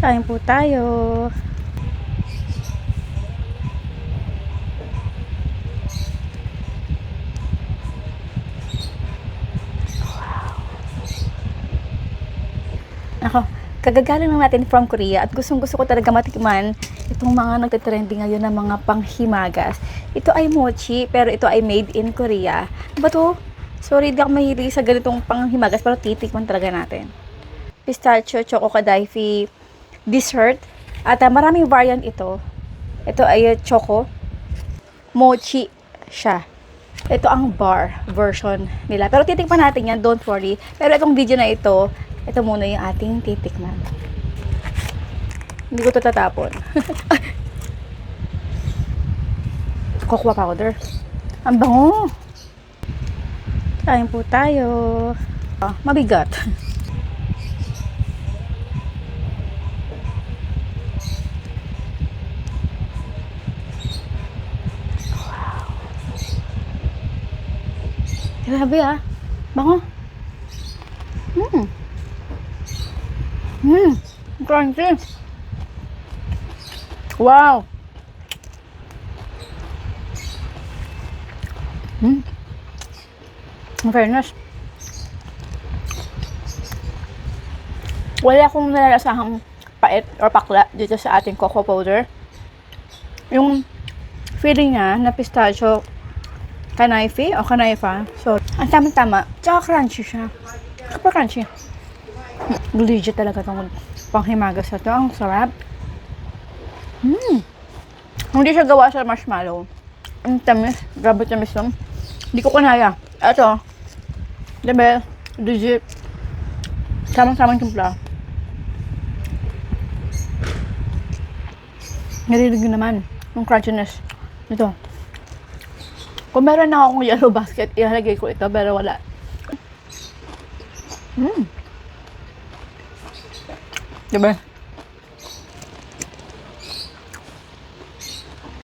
Kain po tayo. Ako, kagagaling lang natin from Korea at gustong-gusto ko talaga matikman itong mga nagte-trending ngayon na mga panghimagas. Ito ay mochi, pero ito ay made in Korea. Ano ba to? Sorry, di ako mahilig sa ganitong panghimagas, pero titikman talaga natin. Pistachio, choco kadaifi, dessert. At maraming variant ito. Ito ay choco, mochi siya. Ito ang bar version nila. Pero titikman natin yan, don't worry. Pero itong video na ito muna yung ating titikman. Hindi ko ito tatapon. Cocoa powder. Ang bango! Kain po tayo. Mabigat. Grabe bango. Crunchy. Wow. In fairness, wala akong nalalasahang pait or pakla dito sa ating cocoa powder. Yung feeling niya na pistachio kanaifi o kanaifa. So, ang tama-tama. Tsaka crunchy siya. Super crunchy. Legit talaga itong panghimagas na ito. Ang sarap. Hindi siya gawa sa marshmallow. Ang tamis. Grabe tamis lang. Hindi ko kanaya. Ito. Diba? Legit. Samang-samang timpla. Narinig naman yung crunchiness nito. Kung meron na akong yellow basket, ilalagay ko ito, pero wala. Diba?